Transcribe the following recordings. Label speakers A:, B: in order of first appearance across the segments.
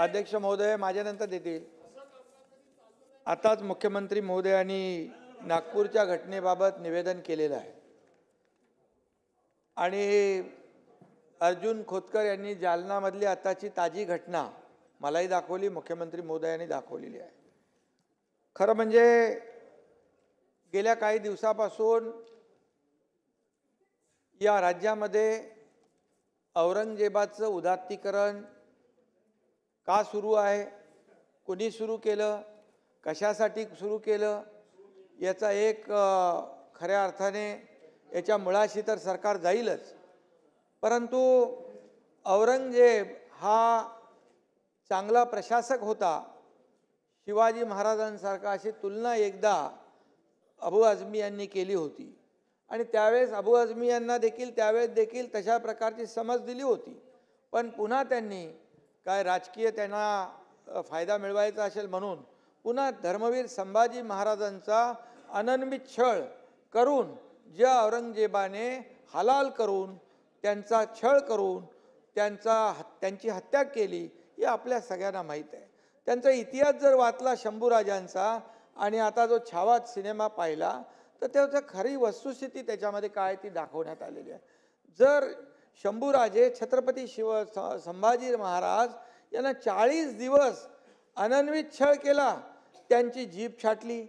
A: अध्यक्ष महोदय माझ्यानंतर देतील. आताच मुख्यमंत्री महोदयांनी नागपूरच्या घटनेबाबत निवेदन केलेलं आहे आणि अर्जुन खोतकर यांनी जालनामधली आताची ताजी घटना मलाही दाखवली, मुख्यमंत्री महोदयांनी दाखवलेली आहे. खरं म्हणजे गेल्या काही दिवसापासून या राज्यामध्ये औरंगजेबाचं उदात्तीकरण का सुरू आहे, कोणी सुरू केलं, कशासाठी सुरू केलं, याचा एक खऱ्या अर्थाने याच्या मुळाशी तर सरकार जाईलच. परंतु औरंगजेब हा चांगला प्रशासक होता. शिवाजी महाराजांसारखा अशी तुलना एकदा अबू आझमी यांनी केली होती आणि त्यावेळेस अबू आझमी यांना देखील त्यावेळेस देखील तशा प्रकारची समज दिली होती. पण पुन्हा त्यांनी काय राजकीय त्यांना फायदा मिळवायचा असेल म्हणून पुन्हा धर्मवीर संभाजी महाराजांचा अनन्वित छळ करून ज्या औरंगजेबाने हलाल करून त्यांचा छळ करून त्यांची हत्या केली हे आपल्या सगळ्यांना माहीत आहे. त्यांचा इतिहास जर वाचला शंभूराजांचा आणि आता जो छावा सिनेमा पाहिला तर त्याचं खरी वस्तुस्थिती त्याच्यामध्ये काय ती दाखवण्यात आलेली आहे. जर शंभूराजे छत्रपती संभाजी महाराज यांना 40 दिवस अनन्वित छळ केला, त्यांची जीभ छाटली,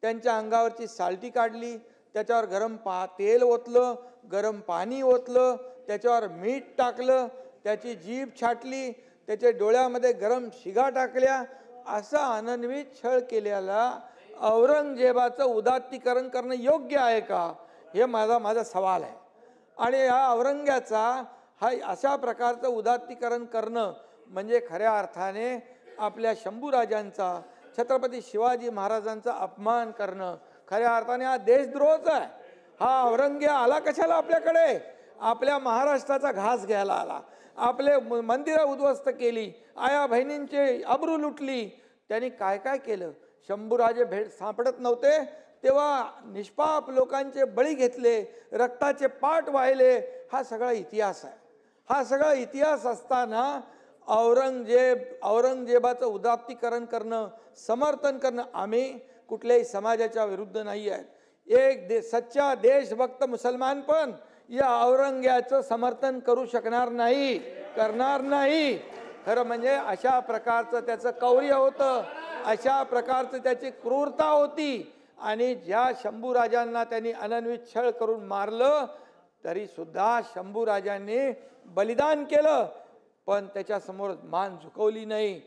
A: त्यांच्या अंगावरची सालटी काढली, त्याच्यावर गरम तेल ओतलं, गरम पाणी ओतलं, त्याच्यावर मीठ टाकलं, त्याची जीभ छाटली, त्याच्या डोळ्यामध्ये गरम शिगा टाकल्या, असा अनन्वित छळ केलेला औरंगजेबाचं उदात्तीकरण करणं योग्य आहे का, हे माझा सवाल आहे. आणि या औरंग्याचा हा अशा प्रकारचं उदात्तीकरण करणं म्हणजे खऱ्या अर्थाने आपल्या शंभूराजांचा छत्रपती शिवाजी महाराजांचा अपमान करणं, खऱ्या अर्थाने हा देशद्रोहच आहे. हा औरंग्या आला कशाला आपल्याकडे? आपल्या महाराष्ट्राचा घास घ्यायला आला, आपले मंदिरं उद्ध्वस्त केली, आया बहिणींचे अब्रू लुटली. त्यांनी काय काय केलं? शंभूराजे सापडत नव्हते तेव्हा निष्पाप लोकांचे बळी घेतले, रक्ताचे पाट वाहिले. हा सगळा इतिहास आहे. हा सगळा इतिहास असताना औरंगजेबाचं उदात्तीकरण करणं, समर्थन करणं, आम्ही कुठल्याही समाजाच्या विरुद्ध नाही आहेत. एक सच्चा देशभक्त मुसलमान पण या औरंग्याचं समर्थन करू शकणार नाही, करणार नाही. खरं म्हणजे अशा प्रकारचं त्याचं कौर्य होतं, अशा प्रकारचं त्याची क्रूरता होती. आणि ज्या शंभूराजांना त्यांनी अनन्वित छळ करून मारलं तरी सुद्धा शंभूराजांनी बलिदान केलं, पण त्याच्यासमोर मान झुकवली नाही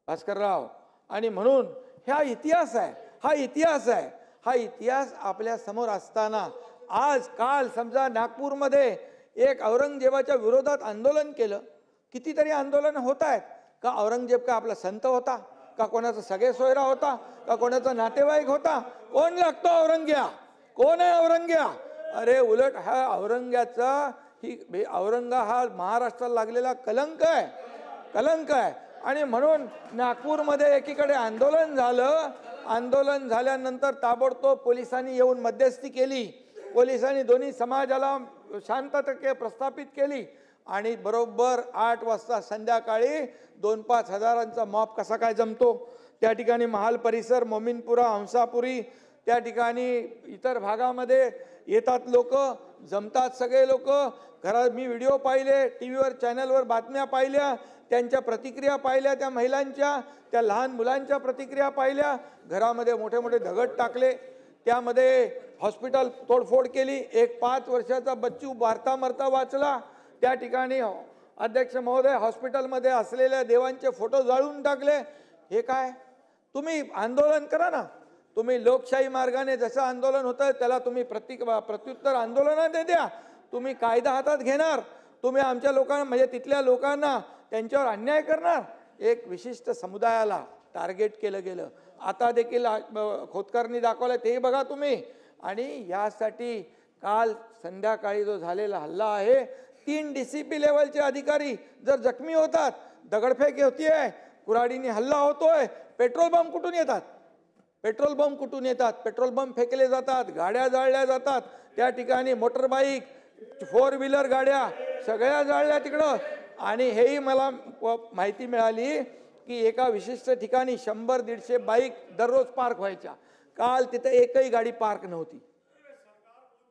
A: भास्करराव. आणि म्हणून हा इतिहास आहे, हा इतिहास आहे. हा इतिहास आपल्या समोर असताना आज काल समजा नागपूरमध्ये एक औरंगजेबाच्या विरोधात आंदोलन केलं. कितीतरी आंदोलन होत आहेत. का औरंगजेब का आपला संत होता का, कोणाचा सगळे सोयरा होता का, कोणाचा नातेवाईक होता? कोण लागतो औरंग्या? कोण आहे औरंग्या? अरे उलट हा औरंग्याचा औरंगा हा महाराष्ट्राला लागलेला कलंक आहे, कलंक आहे. आणि म्हणून नागपूरमध्ये एकीकडे आंदोलन झालं, आंदोलन झाल्यानंतर ताबडतोब पोलिसांनी येऊन मध्यस्थी केली, पोलिसांनी दोन्ही समाजाला शांतता प्रस्थापित केली आणि बरोबर 8 वाजता संध्याकाळी 2-5 हजारांचा मॉब कसा काय जमतो त्या ठिकाणी महाल परिसर, मोमीनपुरा, हंसापुरी त्या ठिकाणी इतर भागामध्ये येतात लोक, जमतात सगळे लोक. घरात मी व्हिडिओ पाहिले, टी व्हीवर चॅनलवर बातम्या पाहिल्या, त्यांच्या प्रतिक्रिया पाहिल्या, त्या महिलांच्या, त्या लहान मुलांच्या प्रतिक्रिया पाहिल्या. घरामध्ये मोठे मोठे दगड टाकले, त्यामध्ये हॉस्पिटल तोडफोड केली. एक 5 वर्षाचा बच्चू मारता मरता वाचला. त्या ठिकाणी अध्यक्ष महोदय हॉस्पिटलमध्ये असलेल्या देवांचे फोटो जाळून टाकले. हे काय? तुम्ही आंदोलन करा ना, तुम्ही लोकशाही मार्गाने जसं आंदोलन होतं त्याला तुम्ही प्रत्युत्तर आंदोलनाने द्या. तुम्ही कायदा हातात घेणार, तुम्ही आमच्या लोकांना म्हणजे तिथल्या लोकांना त्यांच्यावर अन्याय करणार. एक विशिष्ट समुदायाला टार्गेट केलं गेलं. आता देखील खोतकरनी दाखवलं ते बघा तुम्ही. आणि यासाठी काल संध्याकाळी जो झालेला हल्ला आहे, 3 DCP लेवलचे अधिकारी जर जखमी होतात, दगडफेक होतीये, कुऱ्हाडीने हल्ला होतोय, पेट्रोल बंब कुठून येतात? पेट्रोल बंब कुठून येतात? पेट्रोल बंब फेकले जातात, गाड्या जाळल्या जातात. त्या ठिकाणी मोटरबाईक, 4 व्हीलर गाड्या सगळ्या जाळल्या तिकडं. आणि हेही मला माहिती मिळाली की एका विशिष्ट ठिकाणी 100-150 बाईक दररोज पार्क व्हायच्या. काल तिथे एकही गाडी पार्क नव्हती.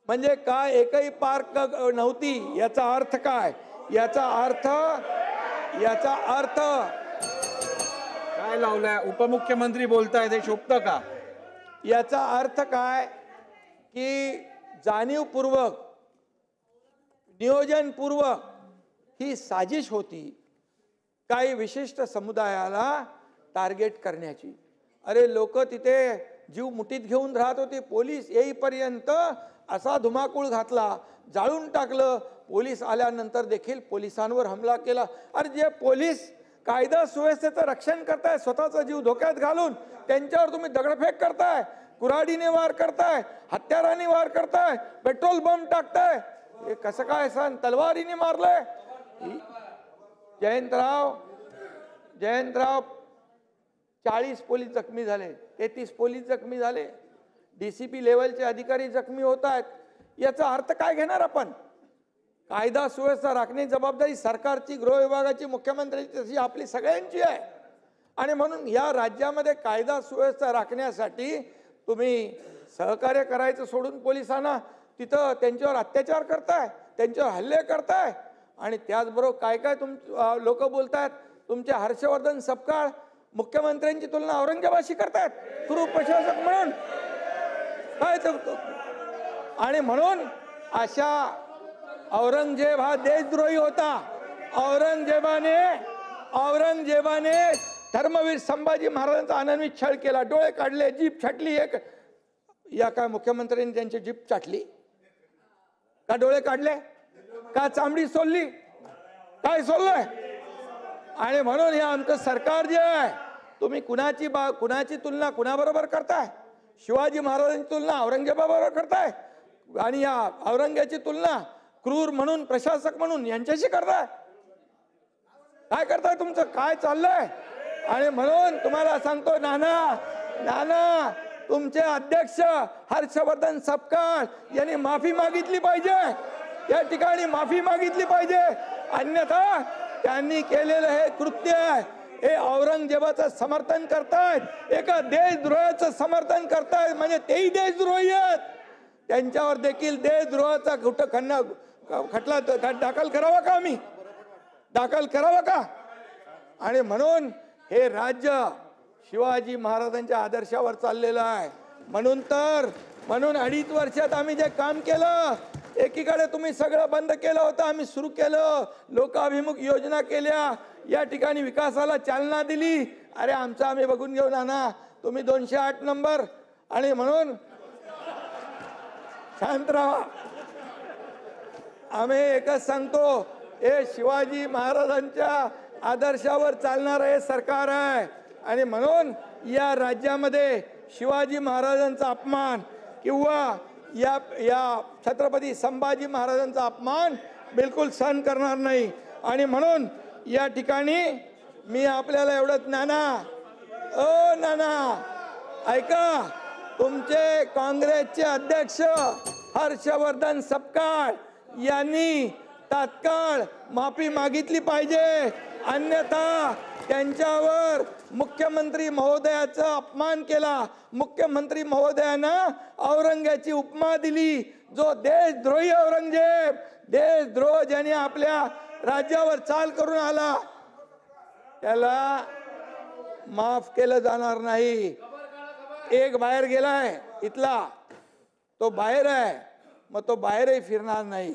A: म्हणजे काय एकही पार्क नव्हती याचा अर्थ काय? याचा अर्थ
B: काय लावलाय? उपमुख्यमंत्री बोलतायत, हे शोभतं का?
A: याचा अर्थ काय की जाणीवपूर्वक नियोजनपूर्वक ही साजिश होती काही विशिष्ट समुदायाला टार्गेट करण्याची. अरे लोक तिथे जीव मुठीत घेऊन राहत होते. पोलीस येईपर्यंत असा धुमाकूळ घातला, जाळून टाकलं. पोलीस आल्यानंतर देखील पोलिसांवर हमला केला. अरे जे पोलीस कायदा सुव्यवस्थेचं रक्षण करताय, स्वतःचा जीव धोक्यात घालून त्यांच्यावर तुम्ही दगडफेक करताय, कुऱ्हाडीने वार करताय, हत्याराने वार करताय, पेट्रोल बम टाकताय. हे कसं काय सण? तलवारीने मारलंय. जयंतराव 40 पोलीस जखमी झाले, 33 पोलीस जखमी झाले, DCP लेवलचे अधिकारी जखमी होत आहेत. याचा अर्थ काय घेणार आपण? कायदा सुव्यवस्था राखण्याची जबाबदारी सरकारची, गृह विभागाची, मुख्यमंत्र्यांची, तशी आपली सगळ्यांची आहे. आणि म्हणून या राज्यामध्ये कायदा सुव्यवस्था राखण्यासाठी तुम्ही सहकार्य करायचं सोडून पोलिसांना तिथं त्यांच्यावर अत्याचार करताय, त्यांच्यावर हल्ले करताय. आणि त्याचबरोबर काय काय लोक बोलतायत, तुमचे हर्षवर्धन सपकाळ मुख्यमंत्र्यांची तुलना औरंगजेबाशी करतायत क्रूर प्रशासक म्हणून. काय आणि म्हणून अशा औरंगजेब हा देशद्रोही होता. औरंगजेबाने धर्मवीर संभाजी महाराजांचा अनन्वित छळ केला, डोळे काढले, जीभ छाटली. एक या काय मुख्यमंत्र्यांनी त्यांची जीभ चाटली का? डोळे काढले का? चामडी सोलली? काय सोललंय? आणि म्हणून हे आमचं सरकार जे आहे, तुम्ही कुणाची तुलना कुणाबरोबर करताय? शिवाजी महाराजांची तुलना औरंगजेबाबरोबर करताय आणि या औरंगजेबाची तुलना क्रूर म्हणून, प्रशासक म्हणून यांच्याशी करताय. काय करताय? तुमचं काय चाललंय? आणि म्हणून तुम्हाला सांगतो, नाना तुमचे अध्यक्ष हर्षवर्धन सपकाळ यांनी माफी मागितली पाहिजे. या ठिकाणी माफी मागितली पाहिजे. अन्यथा त्यांनी केलेलं हे कृत्य हे औरंगजेबाचं समर्थन करतायत, एका देशद्रोहाचं समर्थन करतायत. म्हणजे तेही देशद्रोही आहेत. त्यांच्यावर देखील देशद्रोहाचा खटला दाखल करावा का? आम्ही दाखल करावा का? आणि म्हणून हे राज्य शिवाजी महाराजांच्या आदर्शावर चाललेलं आहे. म्हणून 2.5 वर्षात आम्ही जे काम केलं, एकीकडे तुम्ही सगळं बंद केलं होतं, आम्ही सुरू केलं, लोकाभिमुख योजना केल्या, या ठिकाणी विकासाला चालना दिली. अरे आमचं आम्ही बघून घेऊ ना. तुम्ही 208 नंबर. आणि म्हणून शांत राहा. आम्ही एकच सांगतो, हे शिवाजी महाराजांच्या आदर्शावर चालणारं हे सरकार आहे. आणि म्हणून या राज्यामध्ये शिवाजी महाराजांचा अपमान किंवा या छत्रपती संभाजी महाराजांचा अपमान बिलकुल सहन करणार नाही. आणि म्हणून या ठिकाणी मी आपल्याला एवढंच, नाना ऐका, तुमचे काँग्रेसचे अध्यक्ष हर्षवर्धन सपकाळ यांनी तात्काळ माफी मागितली पाहिजे. अन्यथा त्यांच्यावर मुख्यमंत्री महोदयाचा अपमान केला. मुख्यमंत्री महोदयानं औरंगजेबाची उपमा दिली. जो देशद्रोही औरंगजेब, देशद्रोह ज्याने आपल्या राज्यावर चाल करून आला, त्याला माफ केलं जाणार नाही. एक बाहेर गेलाय इथला, तो बाहेर आहे, मग तो बाहेरही फिरणार नाही.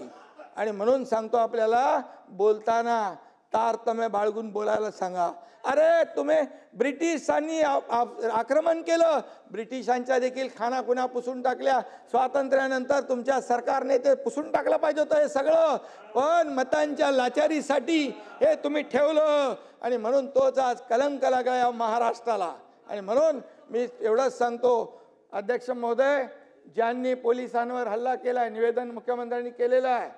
A: आणि म्हणून सांगतो, आपल्याला बोलताना तारतम्य बाळगून बोलायला सांगा. अरे तुम्ही ब्रिटिशांनी आक्रमण केलं, ब्रिटिशांच्या देखील खानाखुणा पुसून टाकल्या. स्वातंत्र्यानंतर तुमच्या सरकारने ते पुसून टाकलं पाहिजे होतं हे सगळं, पण मतांच्या लाचारीसाठी हे तुम्ही ठेवलं. आणि म्हणून तोच आज कलंक लागला या महाराष्ट्राला. आणि म्हणून मी एवढंच सांगतो, अध्यक्ष महोदय, ज्यांनी पोलिसांवर हल्ला केलाय, निवेदन मुख्यमंत्र्यांनी केलेलं आहे,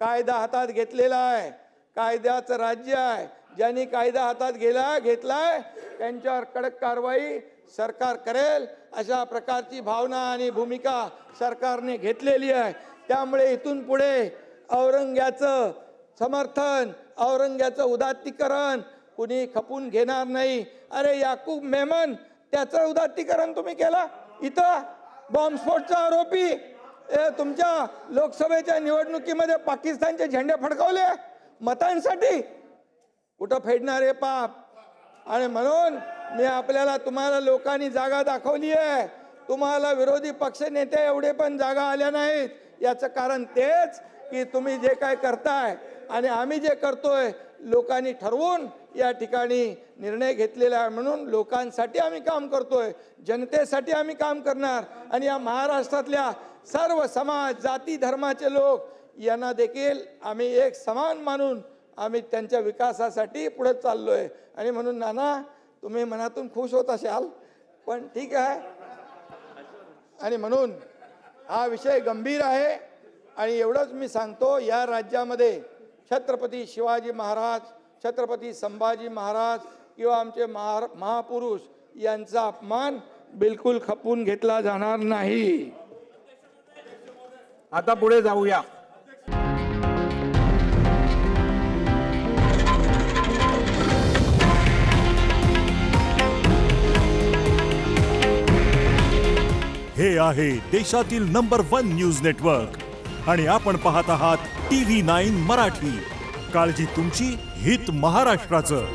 A: कायदा हातात घेतलेला आहे, कायद्याचं राज्य आहे, ज्यांनी कायदा हातात घेतलाय त्यांच्यावर कडक कारवाई सरकार करेल, अशा प्रकारची भावना आणि भूमिका सरकारने घेतलेली आहे. त्यामुळे इथून पुढे औरंगजेबाचं समर्थन, औरंग्याचं उदात्तीकरण कुणी खपून घेणार नाही. अरे याकूब मेमन त्याचं उदात्तीकरण तुम्ही केलं. इथं बॉम्बस्फोटचा आरोपी तुमच्या लोकसभेच्या निवडणुकीमध्ये पाकिस्तानचे झेंडे फडकवले मतांसाठी. कुठं फेडणार आहे पाप. आणि म्हणून मी आपल्याला तुम्हाला लोकांनी जागा दाखवली आहे. तुम्हाला विरोधी पक्ष नेते एवढे पण जागा आल्या नाहीत. याचं कारण तेच की तुम्ही जे काय करताय आणि आम्ही जे करतोय लोकांनी ठरवून या ठिकाणी निर्णय घेतलेला आहे. म्हणून लोकांसाठी आम्ही काम करतोय, जनतेसाठी आम्ही काम करणार. आणि या महाराष्ट्रातल्या सर्व समाज जाती धर्माचे लोक यांना देखील आम्ही एक समान मानून आम्ही त्यांच्या विकासासाठी पुढे चाललोय. आणि म्हणून नाना तुम्ही मनातून खुश होत असाल पण ठीक आहे. आणि म्हणून हा विषय गंभीर आहे. आणि एवढंच मी सांगतो, या राज्यामध्ये छत्रपती शिवाजी महाराज, छत्रपती संभाजी महाराज किंवा आमचे महापुरुष यांचा अपमान बिलकुल खपून घेतला जाणार नाही.
B: आता पुढे जाऊया.
C: हे आहे देशातील नंबर 1 न्यूज नेटवर्क आणि आपण पाहत आहात TV9 मराठी. काळजी तुमची, हित महाराष्ट्राचं.